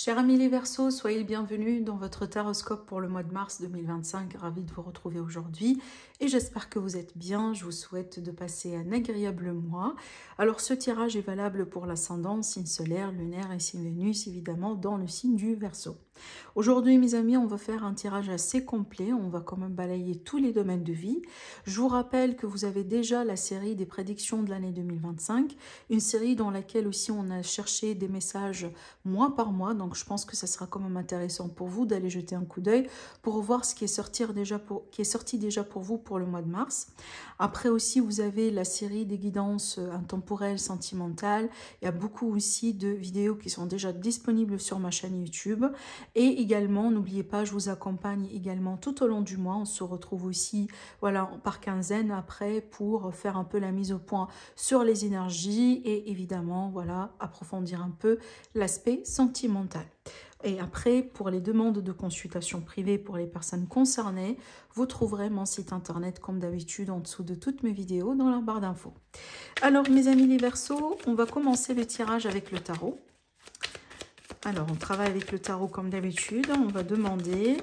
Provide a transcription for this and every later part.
Chers amis les Verseaux, soyez les bienvenus dans votre taroscope pour le mois de mars 2025. Ravi de vous retrouver aujourd'hui et j'espère que vous êtes bien. Je vous souhaite de passer un agréable mois. Alors ce tirage est valable pour l'ascendant, signe solaire, lunaire et signe Vénus, évidemment dans le signe du Verseau. Aujourd'hui mes amis, on va faire un tirage assez complet. On va quand même balayer tous les domaines de vie. Je vous rappelle que vous avez déjà la série des prédictions de l'année 2025. Une série dans laquelle aussi on a cherché des messages mois par mois. Donc je pense que ça sera quand même intéressant pour vous d'aller jeter un coup d'œil pour voir ce qui est sorti déjà pour vous pour le mois de mars. Après aussi, vous avez la série des guidances intemporelles, sentimentales. Il y a beaucoup aussi de vidéos qui sont déjà disponibles sur ma chaîne YouTube. Et également, n'oubliez pas, je vous accompagne également tout au long du mois. On se retrouve aussi voilà, par quinzaine après pour faire un peu la mise au point sur les énergies et évidemment, voilà, approfondir un peu l'aspect sentimental. Et après, pour les demandes de consultation privée pour les personnes concernées, vous trouverez mon site internet comme d'habitude en dessous de toutes mes vidéos dans la barre d'infos. Alors mes amis les Verseaux, on va commencer le tirage avec le tarot. Alors on travaille avec le tarot comme d'habitude, on va demander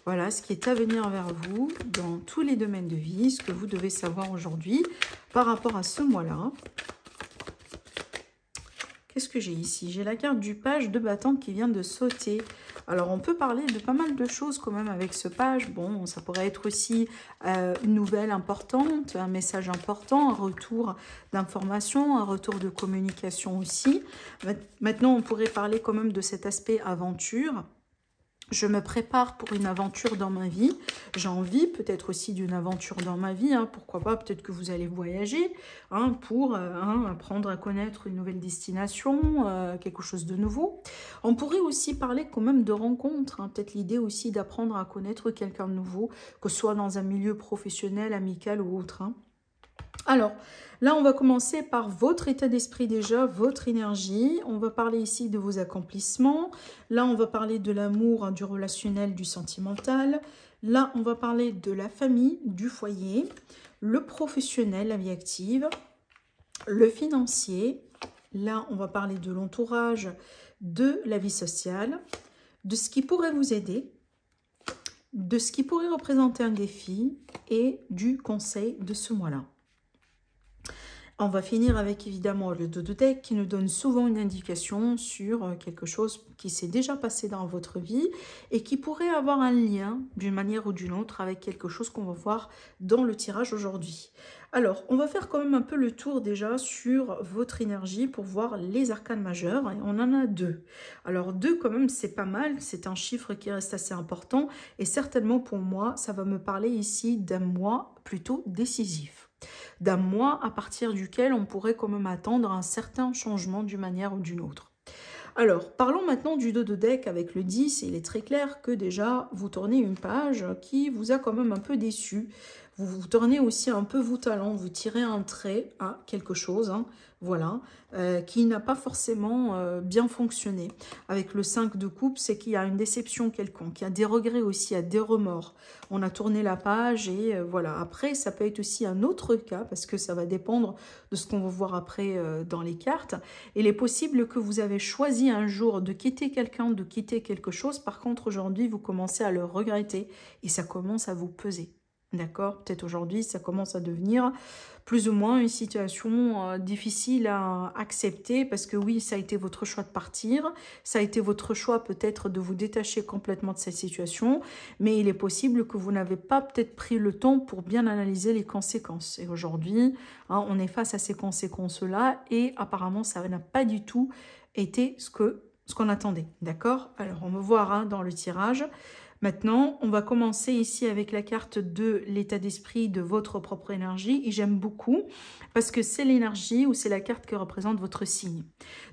voilà, ce qui est à venir vers vous dans tous les domaines de vie, ce que vous devez savoir aujourd'hui par rapport à ce mois-là. Qu'est-ce que j'ai ici? J'ai la carte du page de bâton qui vient de sauter. Alors, on peut parler de pas mal de choses quand même avec ce page. Bon, ça pourrait être aussi une nouvelle importante, un message important, un retour d'information, un retour de communication aussi. Maintenant, on pourrait parler quand même de cet aspect aventure. Je me prépare pour une aventure dans ma vie. J'ai envie peut-être aussi d'une aventure dans ma vie. Hein. Pourquoi pas, peut-être que vous allez voyager pour apprendre à connaître une nouvelle destination, quelque chose de nouveau. On pourrait aussi parler quand même de rencontres. Peut-être l'idée aussi d'apprendre à connaître quelqu'un de nouveau, que ce soit dans un milieu professionnel, amical ou autre. Alors, là, on va commencer par votre état d'esprit déjà, votre énergie. On va parler ici de vos accomplissements. Là, on va parler de l'amour, du relationnel, du sentimental. Là, on va parler de la famille, du foyer, le professionnel, la vie active, le financier. Là, on va parler de l'entourage, de la vie sociale, de ce qui pourrait vous aider, de ce qui pourrait représenter un défi et du conseil de ce mois-là. On va finir avec évidemment le dos de deck qui nous donne souvent une indication sur quelque chose qui s'est déjà passé dans votre vie et qui pourrait avoir un lien d'une manière ou d'une autre avec quelque chose qu'on va voir dans le tirage aujourd'hui. Alors, on va faire quand même un peu le tour déjà sur votre énergie pour voir les arcanes majeurs. Et on en a deux. Alors, deux quand même, c'est pas mal. C'est un chiffre qui reste assez important. Et certainement pour moi, ça va me parler ici d'un mois plutôt décisif. D'un mois à partir duquel on pourrait quand même attendre un certain changement d'une manière ou d'une autre. Alors, parlons maintenant du dos de deck avec le 10. Il est très clair que déjà, vous tournez une page qui vous a quand même un peu déçu. Vous tournez aussi un peu vos talons, vous tirez un trait à quelque chose, voilà, qui n'a pas forcément bien fonctionné. Avec le 5 de coupe, c'est qu'il y a une déception quelconque, il y a des regrets aussi, il y a des remords. On a tourné la page et voilà. Après, ça peut être aussi un autre cas, parce que ça va dépendre de ce qu'on va voir après dans les cartes. Il est possible que vous avez choisi un jour de quitter quelqu'un, de quitter quelque chose. Par contre, aujourd'hui, vous commencez à le regretter et ça commence à vous peser. D'accord? Peut-être aujourd'hui, ça commence à devenir plus ou moins une situation difficile à accepter parce que oui, ça a été votre choix de partir, ça a été votre choix peut-être de vous détacher complètement de cette situation, mais il est possible que vous n'avez pas peut-être pris le temps pour bien analyser les conséquences. Et aujourd'hui, on est face à ces conséquences-là et apparemment, ça n'a pas du tout été ce qu'on attendait. D'accord? Alors, on va voir dans le tirage. Maintenant, on va commencer ici avec la carte de l'état d'esprit de votre propre énergie. Et j'aime beaucoup parce que c'est l'énergie ou c'est la carte qui représente votre signe.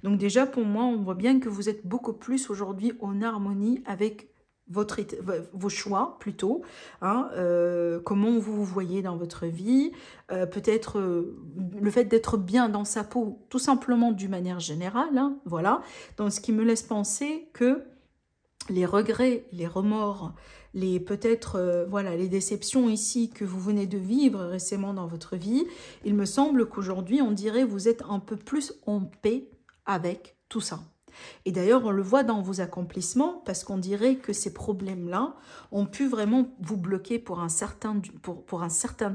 Donc déjà, pour moi, on voit bien que vous êtes beaucoup plus aujourd'hui en harmonie avec vos choix plutôt. Comment vous vous voyez dans votre vie. Peut-être le fait d'être bien dans sa peau, tout simplement d'une manière générale. Voilà. Donc, ce qui me laisse penser que les regrets, les remords, peut-être voilà, les déceptions ici que vous venez de vivre récemment dans votre vie, il me semble qu'aujourd'hui, on dirait vous êtes un peu plus en paix avec tout ça. Et d'ailleurs, on le voit dans vos accomplissements parce qu'on dirait que ces problèmes-là ont pu vraiment vous bloquer pour un certain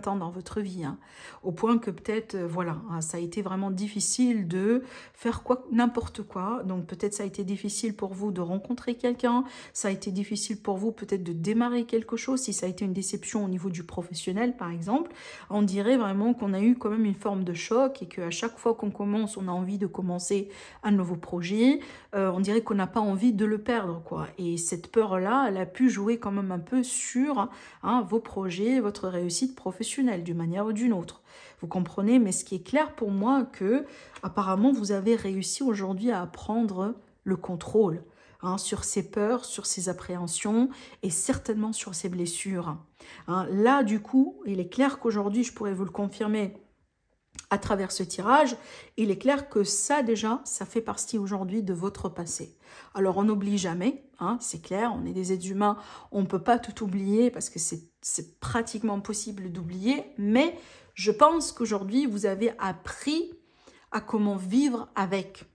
temps dans votre vie. Hein, au point que peut-être, voilà, ça a été vraiment difficile de faire n'importe quoi. Donc peut-être ça a été difficile pour vous de rencontrer quelqu'un. Ça a été difficile pour vous peut-être de démarrer quelque chose. Si ça a été une déception au niveau du professionnel, par exemple, on dirait vraiment qu'on a eu quand même une forme de choc et qu'à chaque fois qu'on commence, on a envie de commencer un nouveau projet. On dirait qu'on n'a pas envie de le perdre, quoi. Et cette peur-là, elle a pu jouer quand même un peu sur vos projets, votre réussite professionnelle, d'une manière ou d'une autre. Vous comprenez? Mais ce qui est clair pour moi, que apparemment vous avez réussi aujourd'hui à prendre le contrôle sur ces peurs, sur ces appréhensions et certainement sur ces blessures. Là, du coup, il est clair qu'aujourd'hui, je pourrais vous le confirmer, à travers ce tirage, il est clair que ça déjà, ça fait partie aujourd'hui de votre passé. Alors on n'oublie jamais, c'est clair, on est des êtres humains, on ne peut pas tout oublier parce que c'est pratiquement impossible d'oublier, mais je pense qu'aujourd'hui vous avez appris à comment vivre avec.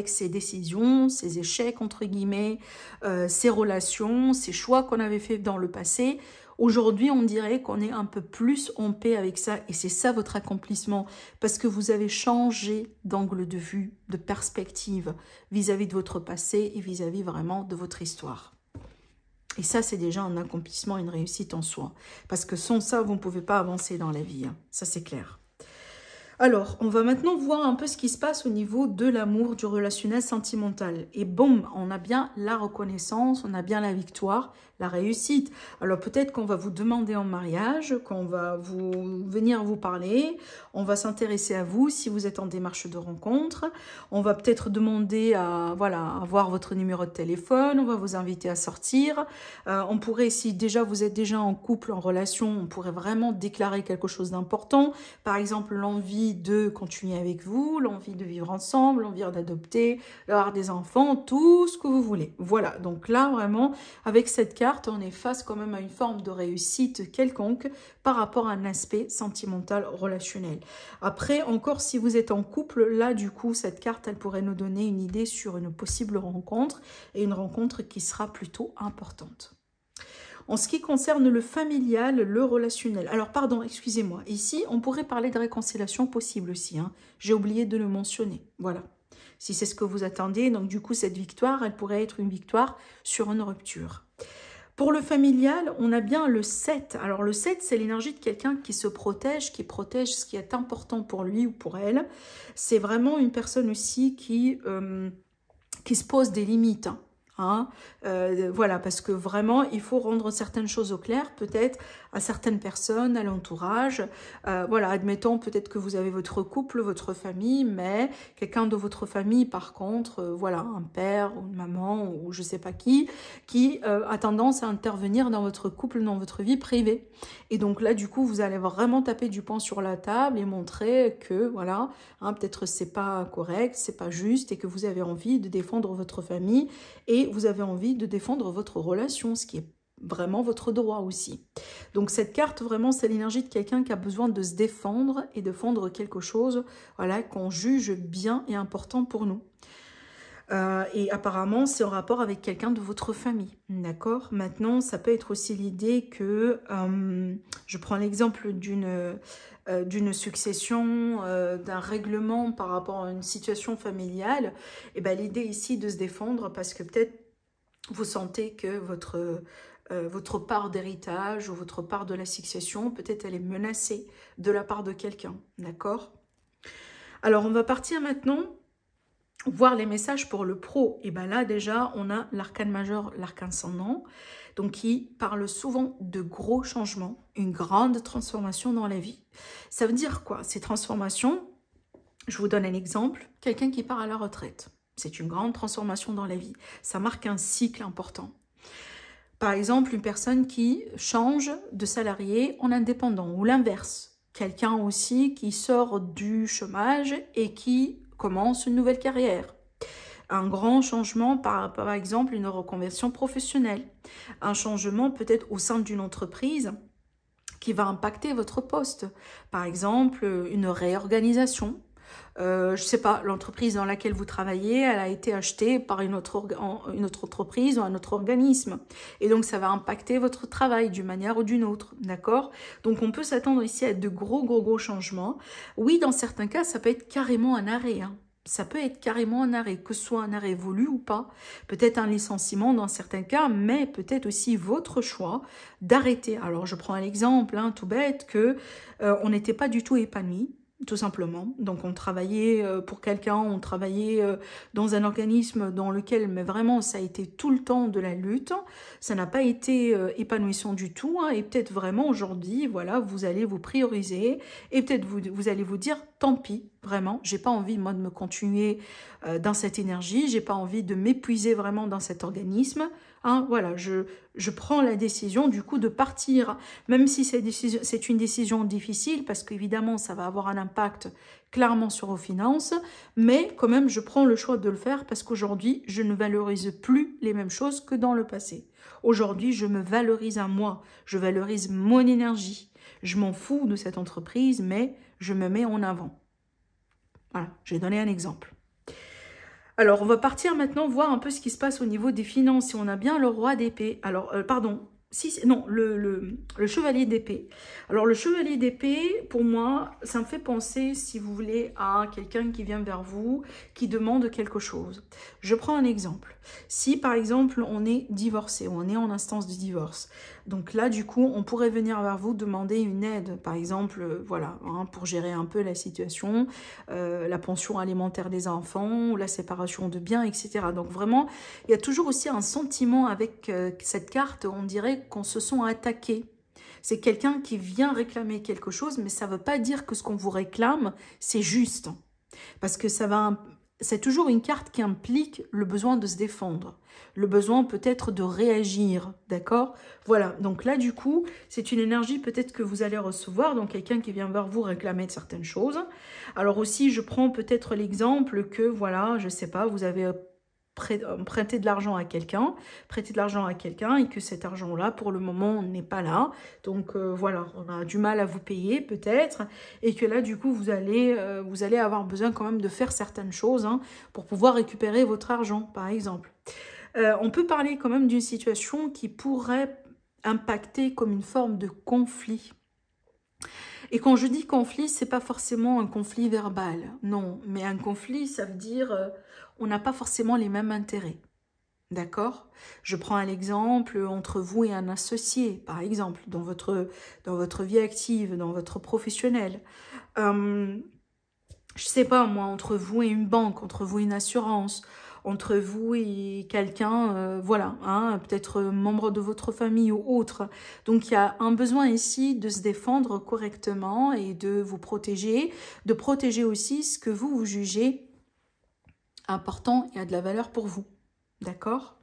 Ces décisions, ces échecs entre guillemets, ces relations, ces choix qu'on avait fait dans le passé. Aujourd'hui, on dirait qu'on est un peu plus en paix avec ça et c'est ça votre accomplissement parce que vous avez changé d'angle de vue, de perspective vis-à-vis de votre passé et vis-à-vis vraiment de votre histoire. Et ça, c'est déjà un accomplissement, une réussite en soi. Parce que sans ça, vous ne pouvez pas avancer dans la vie. Ça, c'est clair. Alors, on va maintenant voir un peu ce qui se passe au niveau de l'amour, du relationnel sentimental. Et boum, on a bien la reconnaissance, on a bien la victoire, la réussite. Alors peut-être qu'on va vous demander en mariage, qu'on va venir vous parler, on va s'intéresser à vous si vous êtes en démarche de rencontre. On va peut-être demander à avoir votre numéro de téléphone, on va vous inviter à sortir. On pourrait, si déjà vous êtes déjà en couple, en relation, on pourrait vraiment déclarer quelque chose d'important. Par exemple, l'envie de continuer avec vous, l'envie de vivre ensemble, l'envie d'adopter, d'avoir des enfants, tout ce que vous voulez. Voilà, donc là vraiment, avec cette carte, on est face quand même à une forme de réussite quelconque par rapport à un aspect sentimental relationnel. Après, encore si vous êtes en couple, là du coup, cette carte, elle pourrait nous donner une idée sur une possible rencontre et une rencontre qui sera plutôt importante. En ce qui concerne le familial, le relationnel. Alors, pardon, excusez-moi. Ici, on pourrait parler de réconciliation possible aussi. J'ai oublié de le mentionner. Voilà. Si c'est ce que vous attendiez, donc du coup, cette victoire, elle pourrait être une victoire sur une rupture. Pour le familial, on a bien le 7. Alors, le 7, c'est l'énergie de quelqu'un qui se protège, qui protège ce qui est important pour lui ou pour elle. C'est vraiment une personne aussi qui se pose des limites. Voilà, parce que vraiment, il faut rendre certaines choses au clair, peut-être à certaines personnes, à l'entourage. Voilà, admettons peut-être que vous avez votre couple, votre famille, mais quelqu'un de votre famille, par contre, voilà, un père ou une maman ou je sais pas qui a tendance à intervenir dans votre couple, dans votre vie privée. Et donc là, du coup, vous allez vraiment taper du poing sur la table et montrer que, voilà, peut-être c'est pas correct, c'est pas juste et que vous avez envie de défendre votre famille et vous avez envie de défendre votre relation, ce qui est vraiment votre droit aussi. Donc cette carte, vraiment, c'est l'énergie de quelqu'un qui a besoin de se défendre et de défendre quelque chose, voilà, qu'on juge bien et important pour nous. Et apparemment, c'est en rapport avec quelqu'un de votre famille, d'accord? Maintenant, ça peut être aussi l'idée que, je prends l'exemple d'une succession, d'un règlement par rapport à une situation familiale, et ben l'idée ici de se défendre parce que peut-être vous sentez que votre part d'héritage ou votre part de la succession, peut-être elle est menacée de la part de quelqu'un, d'accord? Alors, on va partir maintenant voir les messages pour le pro. Et bien là, déjà, on a l'arcane majeur, l'arcane ascendant, donc qui parle souvent de gros changements, une grande transformation dans la vie. Ça veut dire quoi? Ces transformations, je vous donne un exemple, quelqu'un qui part à la retraite. C'est une grande transformation dans la vie. Ça marque un cycle important. Par exemple, une personne qui change de salarié en indépendant ou l'inverse. Quelqu'un aussi qui sort du chômage et qui commence une nouvelle carrière. Un grand changement, par exemple, une reconversion professionnelle. Un changement peut-être au sein d'une entreprise qui va impacter votre poste. Par exemple, une réorganisation. Je sais pas, l'entreprise dans laquelle vous travaillez, elle a été achetée par une autre entreprise ou un autre organisme. Et donc, ça va impacter votre travail d'une manière ou d'une autre, d'accord? Donc, on peut s'attendre ici à de gros changements. Oui, dans certains cas, ça peut être carrément un arrêt, hein. Ça peut être carrément un arrêt, que ce soit un arrêt voulu ou pas. Peut-être un licenciement dans certains cas, mais peut-être aussi votre choix d'arrêter. Alors, je prends un exemple, hein, tout bête, que on n'était pas du tout épanoui, tout simplement. Donc, on travaillait pour quelqu'un, on travaillait dans un organisme dans lequel, mais vraiment, ça a été tout le temps de la lutte. Ça n'a pas été épanouissant du tout. Hein, et peut-être vraiment aujourd'hui, voilà, vous allez vous prioriser et peut-être vous allez vous dire, tant pis, vraiment, j'ai pas envie, moi, de me continuer dans cette énergie. J'ai pas envie de m'épuiser vraiment dans cet organisme. Hein, voilà, je prends la décision du coup de partir, même si c'est une décision difficile, parce qu'évidemment, ça va avoir un impact clairement sur vos finances, mais quand même, je prends le choix de le faire parce qu'aujourd'hui, je ne valorise plus les mêmes choses que dans le passé. Aujourd'hui, je me valorise à moi, je valorise mon énergie. Je m'en fous de cette entreprise, mais je me mets en avant. Voilà, j'ai donné un exemple. Alors, on va partir maintenant voir un peu ce qui se passe au niveau des finances. Si on a bien le roi d'épée. Alors, pardon. Non, le chevalier d'épée. Alors, le chevalier d'épée, pour moi, ça me fait penser, si vous voulez, à quelqu'un qui vient vers vous, qui demande quelque chose. Je prends un exemple. Si, par exemple, on est divorcé, on est en instance de divorce, donc là, du coup, on pourrait venir vers vous demander une aide, par exemple, voilà, hein, pour gérer un peu la situation, la pension alimentaire des enfants, ou la séparation de biens, etc. Donc vraiment, il y a toujours aussi un sentiment avec cette carte, on dirait qu'on se sent attaqué. C'est quelqu'un qui vient réclamer quelque chose, mais ça ne veut pas dire que ce qu'on vous réclame, c'est juste. Parce que c'est toujours une carte qui implique le besoin de se défendre, le besoin peut-être de réagir, d'accord? Voilà, donc là du coup, c'est une énergie peut-être que vous allez recevoir, donc quelqu'un qui vient vers vous réclamer de certaines choses. Alors aussi, je prends peut-être l'exemple que, voilà, je sais pas, vous avez prêter de l'argent à quelqu'un, et que cet argent-là, pour le moment, n'est pas là. Donc voilà, on a du mal à vous payer peut-être, et que là, du coup, vous allez avoir besoin quand même de faire certaines choses hein, pour pouvoir récupérer votre argent, par exemple. On peut parler quand même d'une situation qui pourrait impacter comme une forme de conflit. Et quand je dis conflit, c'est pas forcément un conflit verbal, non, mais un conflit, ça veut dire on n'a pas forcément les mêmes intérêts, d'accord? Je prends un exemple entre vous et un associé, par exemple, dans votre vie active, dans votre professionnel. Je sais pas, moi, entre vous et une banque, entre vous et une assurance, entre vous et quelqu'un, voilà, hein, peut-être membre de votre famille ou autre. Donc, il y a un besoin ici de se défendre correctement et de vous protéger, de protéger aussi ce que vous jugez important et a de la valeur pour vous. D'accord ?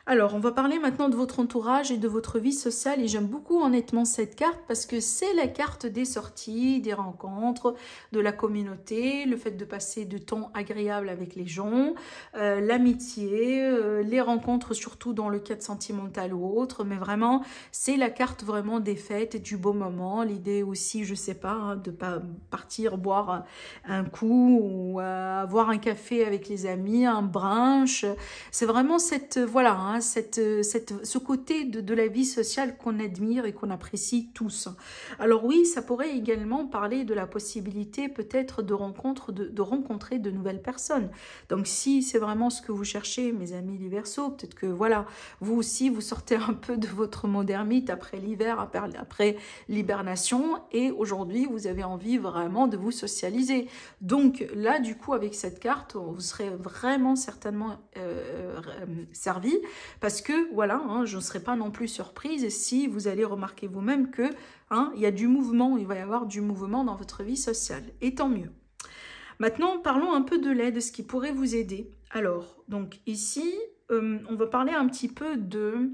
Alors, on va parler maintenant de votre entourage et de votre vie sociale. Et j'aime beaucoup honnêtement cette carte parce que c'est la carte des sorties, des rencontres, de la communauté, le fait de passer du temps agréable avec les gens, l'amitié, les rencontres surtout dans le cadre sentimental ou autre. Mais vraiment, c'est la carte vraiment des fêtes et du beau moment. L'idée aussi, je sais pas, hein, de pas partir boire un coup ou avoir un café avec les amis, un brunch. C'est vraiment cette, voilà, hein, ce côté de la vie sociale qu'on admire et qu'on apprécie tous. Alors oui, ça pourrait également parler de la possibilité peut-être de rencontrer de nouvelles personnes. Donc si c'est vraiment ce que vous cherchez, mes amis les Verseaux, peut-être que voilà, vous aussi, vous sortez un peu de votre mode ermite après l'hiver, après l'hibernation, et aujourd'hui, vous avez envie vraiment de vous socialiser. Donc là, du coup, avec cette carte, vous serez vraiment certainement servi, parce que, voilà, hein, je ne serai pas non plus surprise si vous allez remarquer vous-même que hein, il y a du mouvement, il va y avoir du mouvement dans votre vie sociale. Et tant mieux. Maintenant, parlons un peu de l'aide, ce qui pourrait vous aider. Alors, donc ici, on va parler un petit peu de...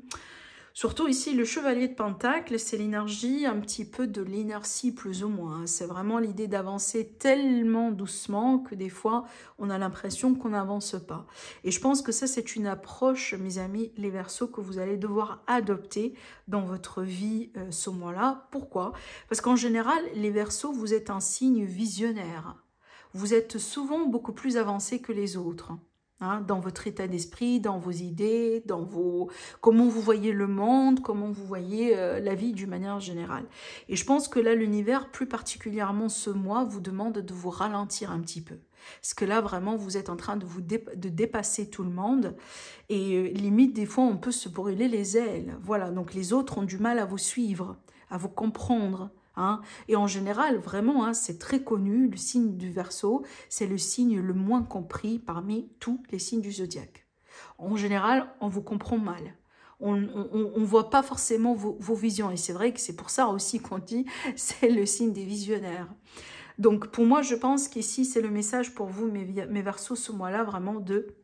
Surtout ici, le chevalier de Pentacle, c'est l'énergie un petit peu de l'inertie plus ou moins. C'est vraiment l'idée d'avancer tellement doucement que des fois, on a l'impression qu'on n'avance pas. Et je pense que ça, c'est une approche, mes amis, les Verseaux, que vous allez devoir adopter dans votre vie ce mois-là. Pourquoi? Parce qu'en général, les Verseaux, vous êtes un signe visionnaire. vous êtes souvent beaucoup plus avancé que les autres. Hein, dans votre état d'esprit, dans vos idées, dans comment vous voyez le monde, comment vous voyez la vie d'une manière générale. Et je pense que là, l'univers, plus particulièrement ce mois, vous demande de vous ralentir un petit peu. Parce que là, vraiment, vous êtes en train de dépasser tout le monde. Et limite, des fois, on peut se brûler les ailes. Voilà, donc les autres ont du mal à vous suivre, à vous comprendre. Hein. Et en général, vraiment, hein, c'est très connu, le signe du Verseau, c'est le signe le moins compris parmi tous les signes du zodiaque. En général, on vous comprend mal. On ne voit pas forcément vos visions. Et c'est vrai que c'est pour ça aussi qu'on dit c'est le signe des visionnaires. Donc pour moi, je pense qu'ici, c'est le message pour vous, mes Verseaux, ce mois-là, vraiment de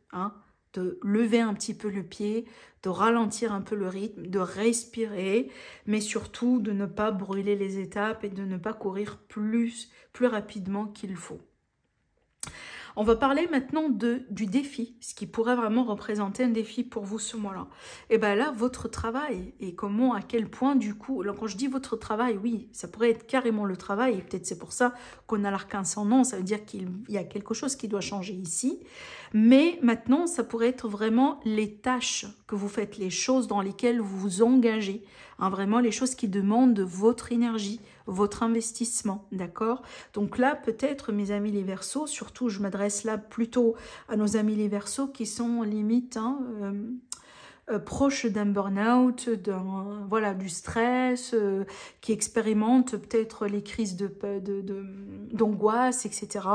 lever un petit peu le pied, de ralentir un peu le rythme, de respirer, mais surtout de ne pas brûler les étapes et de ne pas courir plus rapidement qu'il faut. On va parler maintenant du défi, ce qui pourrait vraiment représenter un défi pour vous ce mois-là. Et bien là, votre travail, et comment, à quel point du coup, alors quand je dis votre travail, oui, ça pourrait être carrément le travail, et peut-être c'est pour ça qu'on a l'arcane sans nom, ça veut dire qu'il y a quelque chose qui doit changer ici. Mais maintenant, ça pourrait être vraiment les tâches que vous faites, les choses dans lesquelles vous vous engagez, hein, vraiment les choses qui demandent votre énergie, votre investissement, d'accord? Donc là, peut-être, mes amis les Verseaux, surtout, je m'adresse là plutôt à nos amis les Verseaux qui sont limite proches d'un burn-out, voilà, du stress, qui expérimentent peut-être les crises d'angoisse, etc.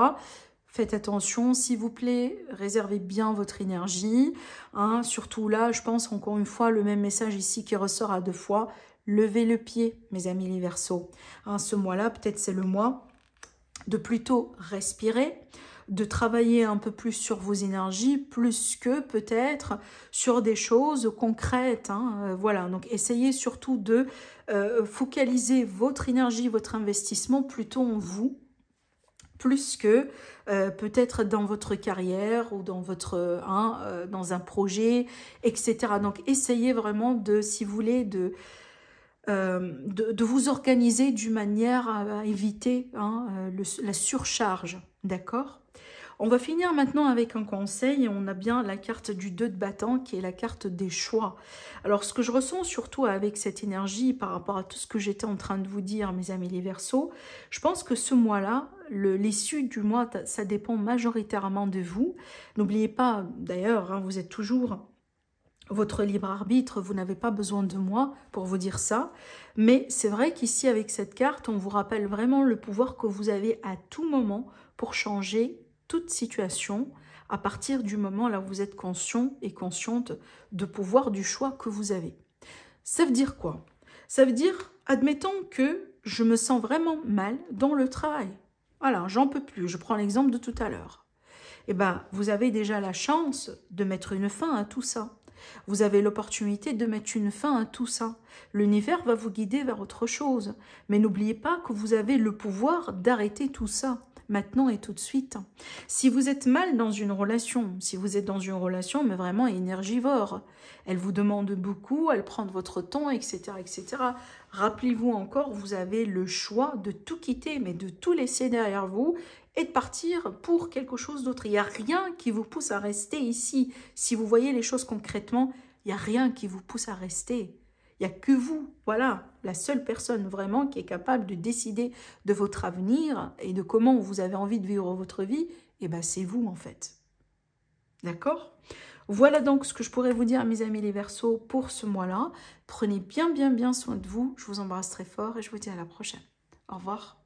Faites attention, s'il vous plaît, réservez bien votre énergie. Hein, surtout là, je pense encore une fois, le même message ici qui ressort à 2 fois. Levez le pied, mes amis les Verseaux. Hein, ce mois-là, peut-être c'est le mois de plutôt respirer, de travailler un peu plus sur vos énergies, plus que peut-être sur des choses concrètes. Hein, voilà, donc essayez surtout de focaliser votre énergie, votre investissement plutôt en vous, plus que peut-être dans votre carrière ou dans dans un projet, etc. Donc essayez vraiment si vous voulez, de vous organiser d'une manière à éviter la surcharge, d'accord? On va finir maintenant avec un conseil et on a bien la carte du 2 de bâton qui est la carte des choix. Alors ce que je ressens surtout avec cette énergie par rapport à tout ce que j'étais en train de vous dire, mes amis les Verseaux, je pense que ce mois-là, l'issue du mois, ça dépend majoritairement de vous. N'oubliez pas, d'ailleurs, vous êtes toujours votre libre arbitre, vous n'avez pas besoin de moi pour vous dire ça. Mais c'est vrai qu'ici, avec cette carte, on vous rappelle vraiment le pouvoir que vous avez à tout moment pour changer toute situation à partir du moment là où vous êtes conscient et consciente de pouvoir du choix que vous avez. Ça veut dire quoi? Ça veut dire, admettons que je me sens vraiment mal dans le travail. Voilà, j'en peux plus. Je prends l'exemple de tout à l'heure. Eh bien, vous avez déjà la chance de mettre une fin à tout ça. Vous avez l'opportunité de mettre une fin à tout ça. L'univers va vous guider vers autre chose. Mais n'oubliez pas que vous avez le pouvoir d'arrêter tout ça, maintenant et tout de suite. Si vous êtes mal dans une relation, si vous êtes dans une relation, mais vraiment énergivore, elle vous demande beaucoup, elle prend de votre temps, etc., etc. Rappelez-vous encore, vous avez le choix de tout quitter, mais de tout laisser derrière vous et de partir pour quelque chose d'autre. Il n'y a rien qui vous pousse à rester ici. Si vous voyez les choses concrètement, il n'y a rien qui vous pousse à rester. Il n'y a que vous, voilà, la seule personne vraiment qui est capable de décider de votre avenir et de comment vous avez envie de vivre votre vie, et ben c'est vous en fait. D'accord ? Voilà donc ce que je pourrais vous dire, mes amis les Verseaux, pour ce mois-là. Prenez bien soin de vous. Je vous embrasse très fort et je vous dis à la prochaine. Au revoir.